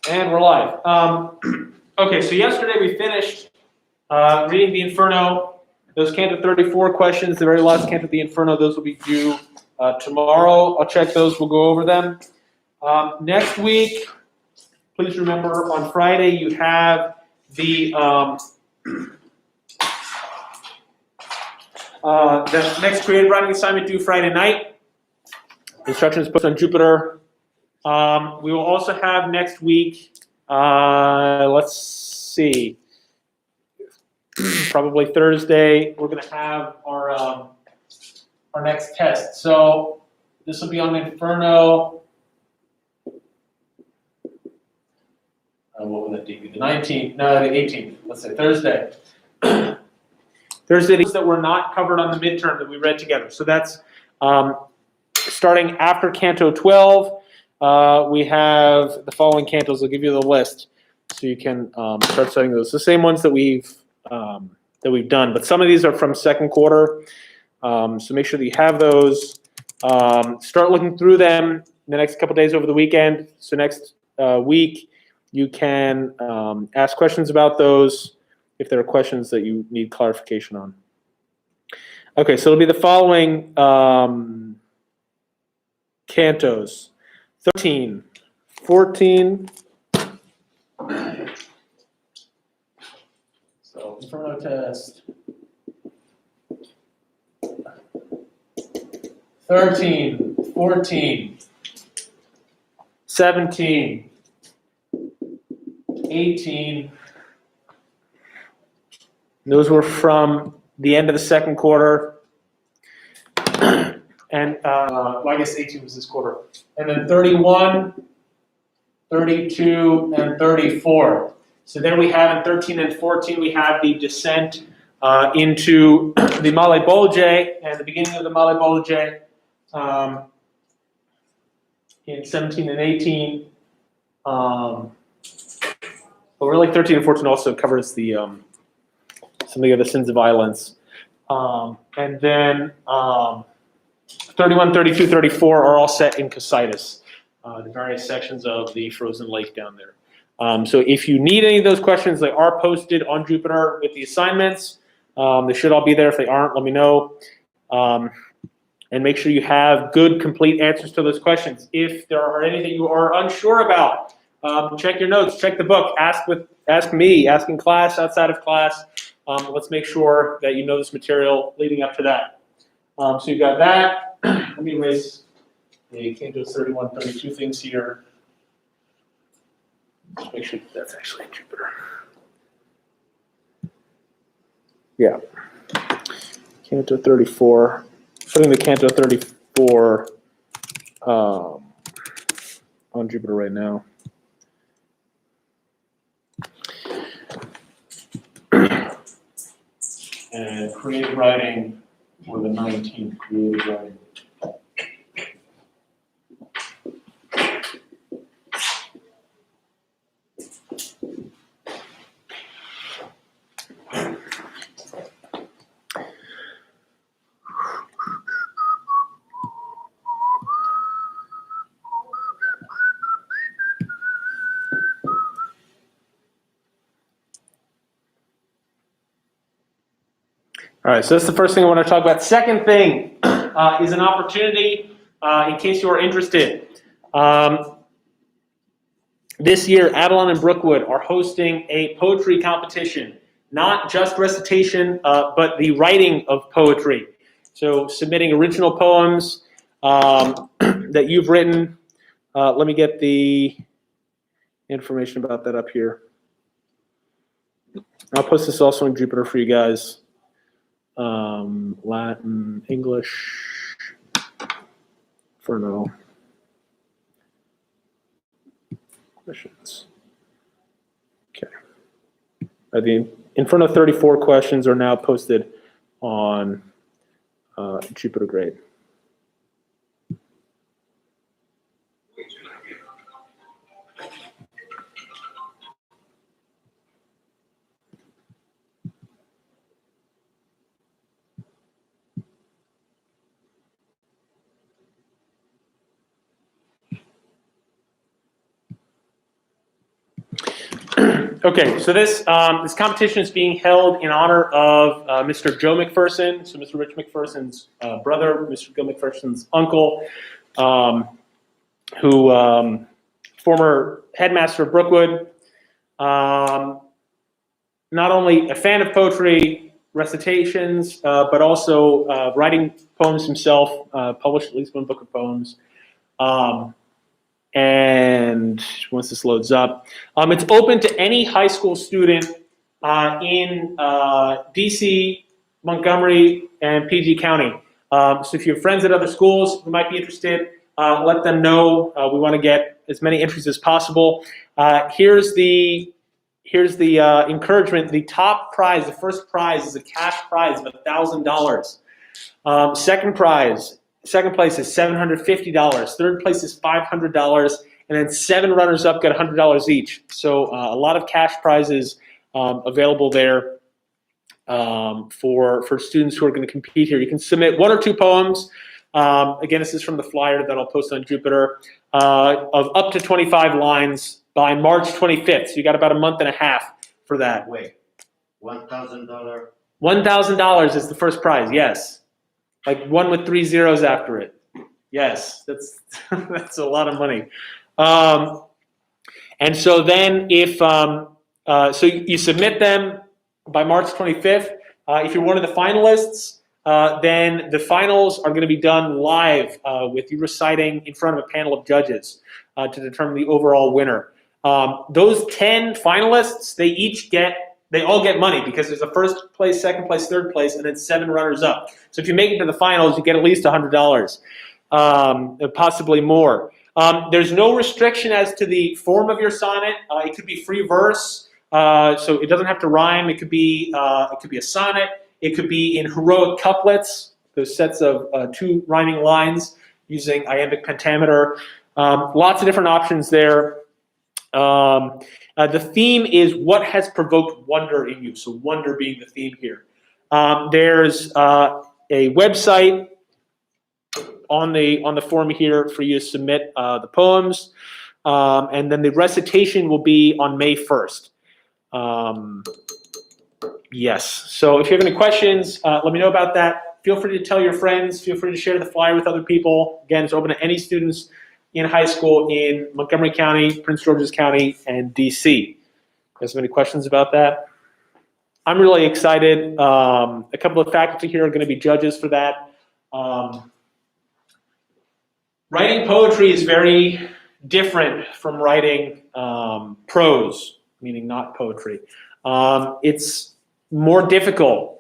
And we're live. Okay, so yesterday we finished reading the Inferno. Those Canto 34 questions, the very last Canto of the Inferno, those will be due tomorrow. I'll check those. We'll go over them. Next week, please remember on Friday you have the next creative writing assignment due Friday night. Instructions posted on Jupyter. We will also have next week, let's see, probably Thursday, we're going to have our next test. So this will be on Inferno. What would that be? The 19th? No, the 18th. Let's say Thursday. Thursday that were not covered on the midterm that we read together. So that's starting after Canto 12. We have the following cantos. I'll give you the list so you can start studying those. The same ones that we've done, but some of these are from second quarter. So make sure that you have those. Start looking through them in the next couple days over the weekend. So next week you can ask questions about those if there are questions that you need clarification on. Okay, so it'll be the following cantos. 13, 14. So Inferno test. 13, 14, 17, 18. Those were from the end of the second quarter. And well, I guess 18 was this quarter. And then 31, 32, and 34. So there we have in 13 and 14, we have the descent into the Male Bolge and the beginning of the Male Bolge. In 17 and 18. But really 13 and 14 also covers the some of the other sins of violence. And then 31, 32, 34 are all set in Cocytus, the various sections of the frozen lake down there. So if you need any of those questions, they are posted on Jupyter with the assignments. They should all be there. If they aren't, let me know. And make sure you have good, complete answers to those questions. If there are any that you are unsure about, check your notes, check the book, ask me, ask in class, outside of class. Let's make sure that you know this material leading up to that. So you've got that. Let me erase the Cantos 31, 32 things here. Just make sure that's actually in Jupyter. Yeah. Canto 34. Putting the Canto 34 on Jupyter right now. And creative writing for the 19th creative writing. All right, so that's the first thing I want to talk about. Second thing is an opportunity in case you are interested. This year, Avalon and Brookwood are hosting a poetry competition, not just recitation, but the writing of poetry. So submitting original poems that you've written. Let me get the information about that up here. I'll post this also in Jupyter for you guys. Latin, English, Inferno. Questions. Okay. The Inferno 34 questions are now posted on Jupyter Grade. Okay, so this competition is being held in honor of Mr. Joe McPherson, so Mr. Rich McPherson's brother, Mr. Gil McPherson's uncle, who former headmaster of Brookwood, not only a fan of poetry, recitations, but also writing poems himself, published at least one book of poems. And once this loads up, it's open to any high school student in DC, Montgomery, and PG County. So if you have friends at other schools who might be interested, let them know. We want to get as many entries as possible. Here's the encouragement. The top prize, the first prize, is a cash prize of $1,000. Second place is $750. Third place is $500, and then 7 runners-up get $100 each. So a lot of cash prizes available there for students who are going to compete here. You can submit 1 or 2 poems. Again, this is from the flyer that I'll post on Jupiter, of up to 25 lines by March 25th. So you got about a month and a half for that. Wait, $1,000? $1,000 is the first prize, yes. Like 1 with 3 zeros after it. Yes, that's that's a lot of money. And so then if, so you submit them by March 25th. If you're one of the finalists, then the finals are going to be done live with you reciting in front of a panel of judges to determine the overall winner. Those 10 finalists, they all get money because there's a first place, second place, third place, and then 7 runners up. So if you make it to the finals, you get at least $100, possibly more. There's no restriction as to the form of your sonnet. It could be free verse, so it doesn't have to rhyme. It could be a sonnet. It could be in heroic couplets, those sets of 2 rhyming lines using iambic pentameter. Lots of different options there. The theme is what has provoked wonder in you. So wonder being the theme here. There's a website on the form here for you to submit the poems, and then the recitation will be on May 1st. Yes. So if you have any questions, let me know about that. Feel free to tell your friends. Feel free to share the flyer with other people. Again, it's open to any students in high school in Montgomery County, Prince George's County, and DC. You guys have any questions about that? I'm really excited. A couple of faculty here are going to be judges for that. Writing poetry is very different from writing prose, meaning not poetry. It's more difficult.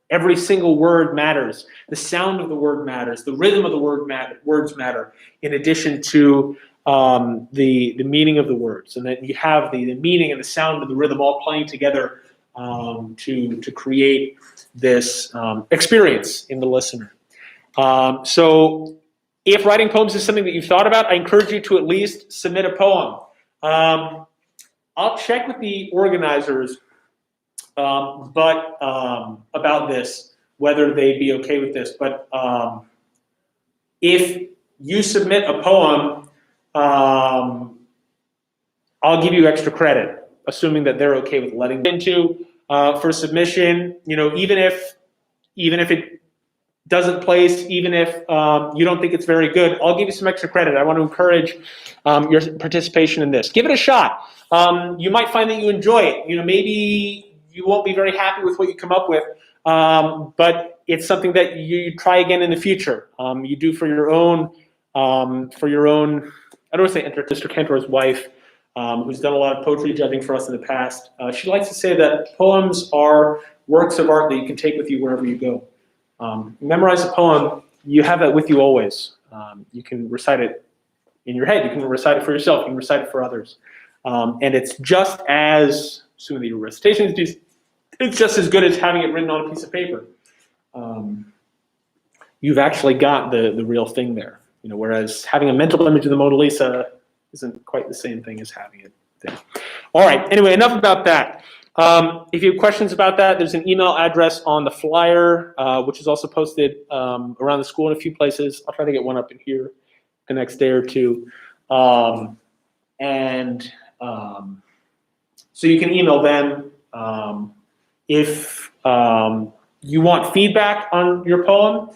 Every single word matters. The sound of the word matters. The rhythm of the words matter, in addition to the meaning of the words. And then you have the meaning and the sound and the rhythm all playing together to create this experience in the listener. So if writing poems is something that you've thought about, I encourage you to at least submit a poem. I'll check with the organizers about this, whether they'd be okay with this. But if you submit a poem, I'll give you extra credit, assuming that they're okay with letting into for submission. You know, even if it doesn't place, even if you don't think it's very good, I'll give you some extra credit. I want to encourage your participation in this. Give it a shot. You might find that you enjoy it. You know, maybe you won't be very happy with what you come up with, but it's something that you try again in the future. You do for your own. I don't want to say Mr. Cantor's wife, who's done a lot of poetry judging for us in the past. She likes to say that poems are works of art that you can take with you wherever you go. Memorize a poem, you have that with you always. You can recite it in your head. You can recite it for yourself. You can recite it for others. And it's just as, assuming that your recitation is, it's just as good as having it written on a piece of paper. You've actually got the real thing there. You know, whereas having a mental image of the Mona Lisa isn't quite the same thing as having it there. All right. Anyway, enough about that. If you have questions about that, there's an email address on the flyer, which is also posted around the school in a few places. I'll try to get one up in here the next day or two. So you can email them if you want feedback on your poem,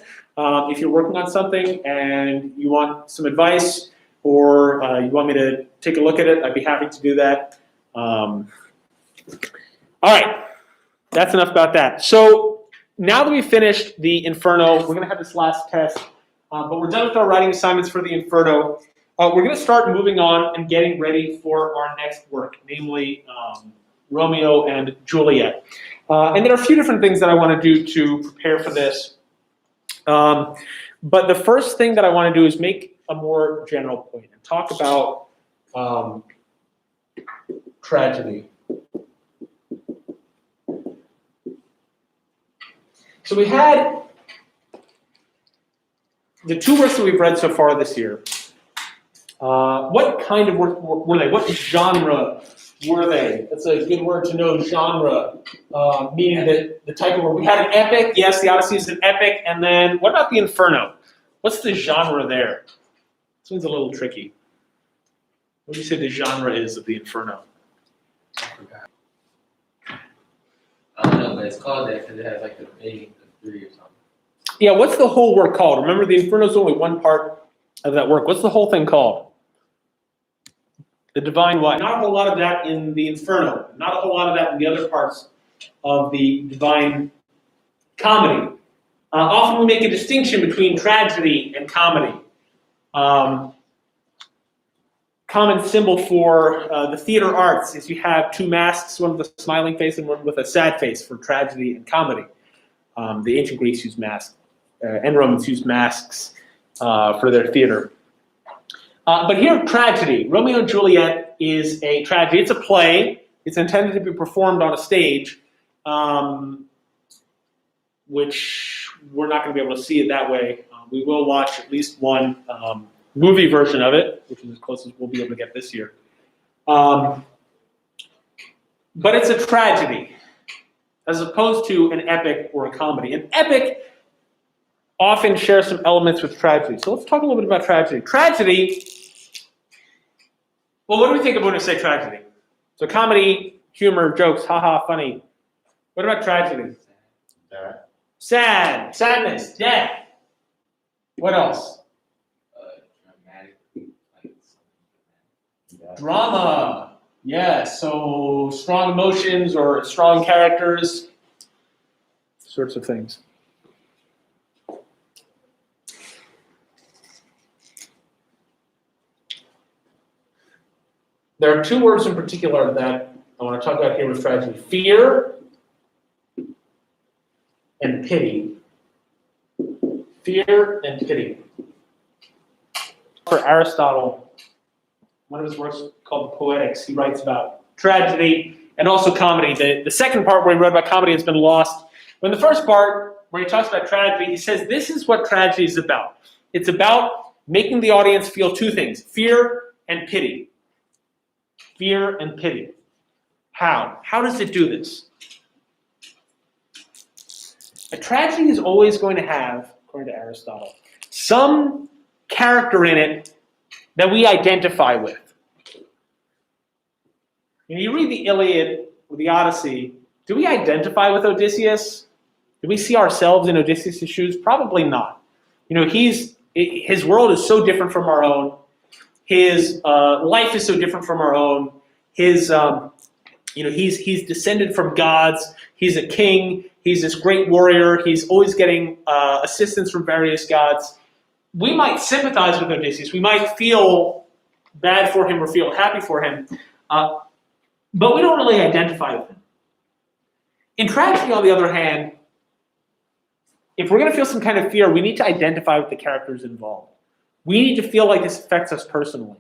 if you're working on something and you want some advice, or you want me to take a look at it, I'd be happy to do that. All right, that's enough about that. So now that we've finished the Inferno, we're going to have this last test, but we're done with our writing assignments for the Inferno. We're going to start moving on and getting ready for our next work, namely Romeo and Juliet. And there are a few different things that I want to do to prepare for this. But the first thing that I want to do is make a more general point and talk about tragedy. So we had the two works that we've read so far this year. What kind of work were they? What genre were they? That's a good word to know, genre, meaning that the type of work. We had an epic, yes, the Odyssey is an epic, and then what about the Inferno? What's the genre there? This one's a little tricky. What do you say the genre is of the Inferno? I don't know, but it's called that because it has like the beginning of 3 or something. Yeah, what's the whole work called? Remember, the Inferno is only one part of that work. What's the whole thing called? The Divine what? Not a whole lot of that in the Inferno. Not a whole lot of that in the other parts of the Divine Comedy. Often we make a distinction between tragedy and comedy. Common symbol for the theater arts is you have two masks, one with a smiling face and one with a sad face for tragedy and comedy. The ancient Greeks used masks, and Romans used masks for their theater. But here, tragedy. Romeo and Juliet is a tragedy. It's a play. It's intended to be performed on a stage, which we're not going to be able to see it that way. We will watch at least one movie version of it, which is as close as we'll be able to get this year. But it's a tragedy, as opposed to an epic or a comedy. An epic often shares some elements with tragedy. So let's talk a little bit about tragedy. Tragedy, well, what do we think of when we say tragedy? So comedy, humor, jokes, haha, funny. What about tragedy? Sad, sadness, death. What else? Dramatic, like something. Drama. Yes, so strong emotions or strong characters, sorts of things. There are two words in particular that I want to talk about here with tragedy: fear and pity. Fear and pity. For Aristotle, one of his works called The Poetics, he writes about tragedy and also comedy. The second part where he wrote about comedy has been lost. But in the first part, where he talks about tragedy, he says this is what tragedy is about. It's about making the audience feel two things: fear and pity. Fear and pity. How? How does it do this? A tragedy is always going to have, according to Aristotle, some character in it that we identify with. When you read the Iliad or the Odyssey, do we identify with Odysseus? Do we see ourselves in Odysseus' shoes? Probably not. You know, his world is so different from our own. His life is so different from our own. His, he's descended from gods. He's a king. He's this great warrior. He's always getting assistance from various gods. We might sympathize with Odysseus. We might feel bad for him or feel happy for him, but we don't really identify with him. In tragedy, on the other hand, if we're going to feel some kind of fear, we need to identify with the characters involved. We need to feel like this affects us personally.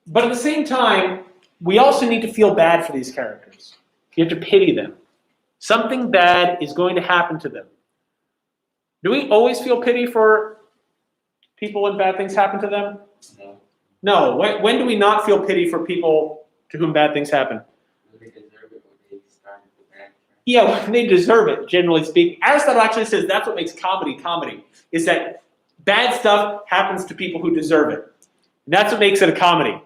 But at the same time, we also need to feel bad for these characters. You have to pity them. Something bad is going to happen to them. Do we always feel pity for people when bad things happen to them? No. No. When do we not feel pity for people to whom bad things happen? They deserve it when they started the bad. Yeah, when they deserve it, generally speaking. Aristotle actually says that's what makes comedy comedy, is that bad stuff happens to people who deserve it. And that's what makes it a comedy.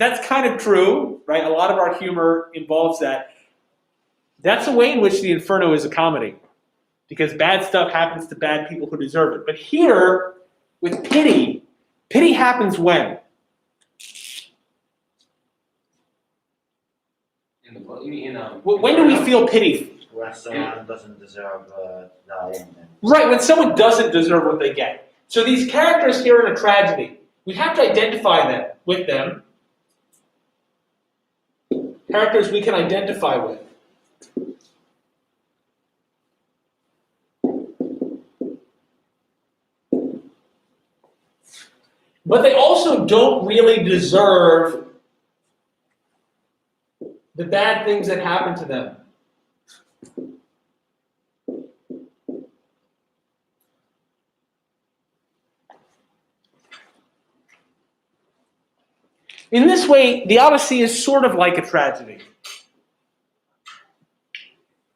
that's kind of true, right? A lot of our humor involves that. That's a way in which the Inferno is a comedy, because bad stuff happens to bad people who deserve it. But here, with pity, pity happens when? In the book, you mean When do we feel pity? When someone doesn't deserve dying. Right, when someone doesn't deserve what they get. So these characters here in a tragedy, we have to identify them with them. Characters we can identify with. But they also don't really deserve the bad things that happen to them. In this way, the Odyssey is sort of like a tragedy.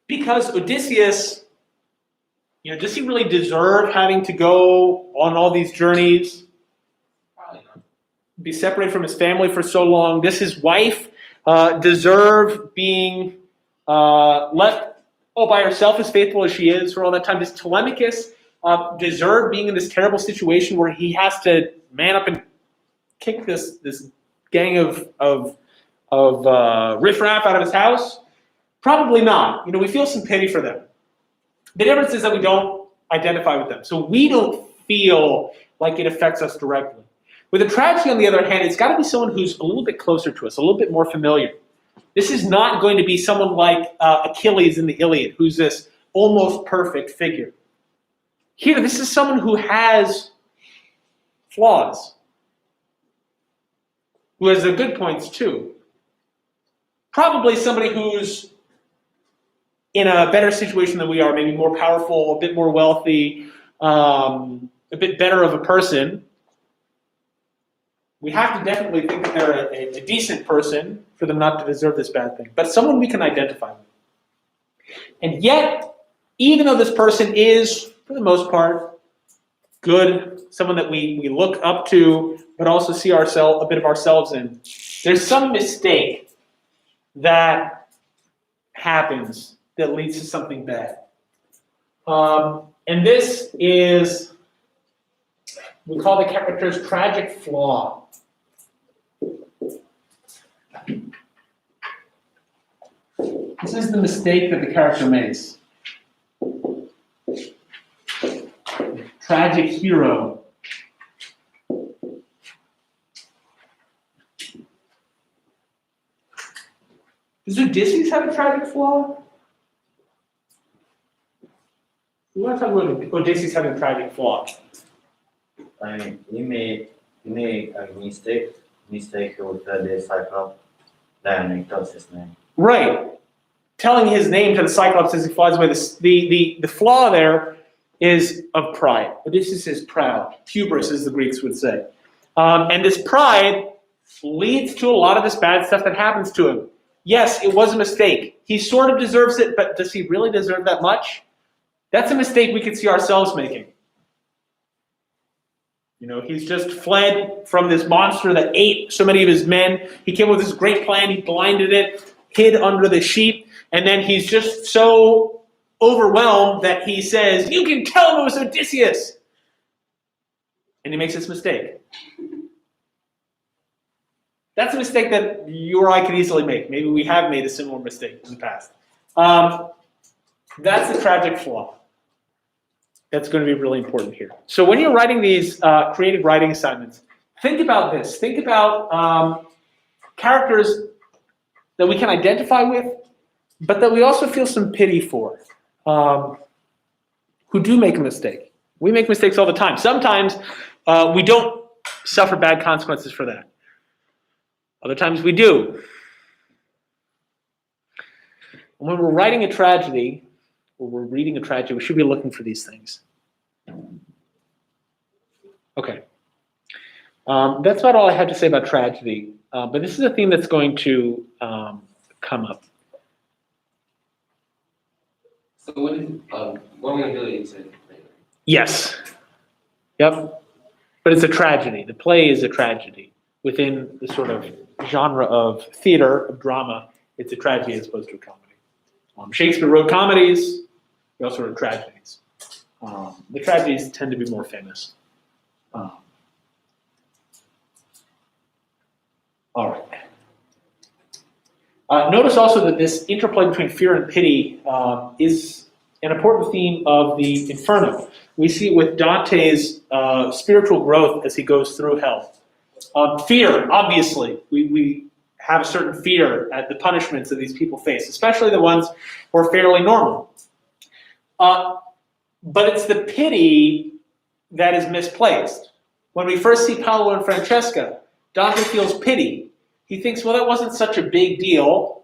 Because Odysseus, does he really deserve having to go on all these journeys? probably not. Be separated from his family for so long? Does his wife deserve being left all by herself, as faithful as she is for all that time? Does Telemachus deserve being in this terrible situation where he has to man up and kick this gang of riffraff out of his house? Probably not. We feel some pity for them. The difference is that we don't identify with them, so we don't feel like it affects us directly. With a tragedy, on the other hand, it's got to be someone who's a little bit closer to us, a little bit more familiar. This is not going to be someone like Achilles in the Iliad, who's this almost perfect figure. Here, this is someone who has flaws, who has their good points too. Probably somebody who's in a better situation than we are, maybe more powerful, a bit more wealthy, a bit better of a person. We have to definitely think that they're a decent person for them not to deserve this bad thing, but someone we can identify with. And yet, even though this person is, for the most part, good, someone that we look up to, but also see a bit of ourselves in, there's some mistake that happens that leads to something bad. And this is, we call the character's tragic flaw. This is the mistake that the character makes. Tragic hero. Does Odysseus have a tragic flaw? We want to talk about Odysseus having a tragic flaw. I mean, he made a mistake with the Cyclops. Then he tells his name. Right. Telling his name to the Cyclops as he flies away. The flaw there is of pride. Odysseus is proud. Hubris, as the Greeks would say. And this pride leads to a lot of this bad stuff that happens to him. Yes, it was a mistake. He sort of deserves it, but does he really deserve that much? That's a mistake we could see ourselves making. He's just fled from this monster that ate so many of his men. He came with this great plan. He blinded it, hid under the sheep, and then he's just so overwhelmed that he says, "You can tell him it was Odysseus." And he makes this mistake. That's a mistake that you or I could easily make. Maybe we have made a similar mistake in the past. That's the tragic flaw. That's going to be really important here. So when you're writing these creative writing assignments, think about this. Think about characters that we can identify with, but that we also feel some pity for, who do make a mistake. We make mistakes all the time. Sometimes we don't suffer bad consequences for that. Other times we do. And when we're writing a tragedy, or we're reading a tragedy, we should be looking for these things. Okay. That's about all I had to say about tragedy. But this is a theme that's going to come up. So what are we gonna do later? Yes. Yep. But it's a tragedy. The play is a tragedy. within the sort of genre of theater, of drama, it's a tragedy as opposed to a comedy. Shakespeare wrote comedies, he also wrote tragedies. The tragedies tend to be more famous. All right. Notice also that this interplay between fear and pity is an important theme of the Inferno. We see it with Dante's spiritual growth as he goes through hell. Fear, obviously, we have a certain fear at the punishments that these people face, especially the ones who are fairly normal. But it's the pity that is misplaced. When we first see Paolo and Francesca, Dante feels pity. He thinks, well, that wasn't such a big deal,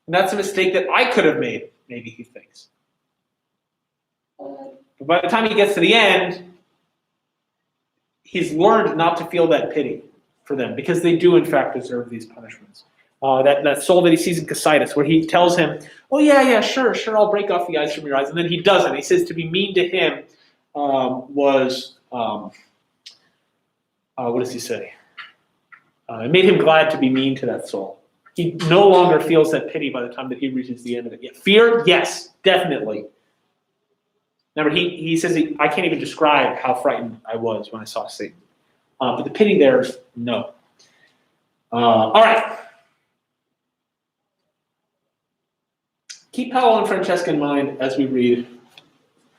and that's a mistake that I could have made, maybe he thinks. But by the time he gets to the end, he's learned not to feel that pity for them, because they do, in fact, deserve these punishments. That soul that he sees in Cocytus, where he tells him, oh, yeah, sure, I'll break off the eyes from your eyes. And then he doesn't. He says to be mean to him was, what does he say? It made him glad to be mean to that soul. He no longer feels that pity by the time that he reaches the end of it. Yeah, fear, yes, definitely. Remember, he says, I can't even describe how frightened I was when I saw Satan. But the pity there, no. All right. Keep Paolo and Francesca in mind as we read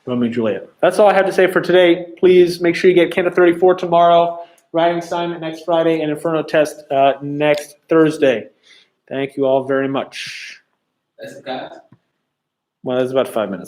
Romeo and Juliet. That's all I have to say for today. Please make sure you get Canto 34 tomorrow, writing assignment next Friday, and Inferno test next Thursday. Thank you all very much. That's the guy. Well, that's about 5 minutes.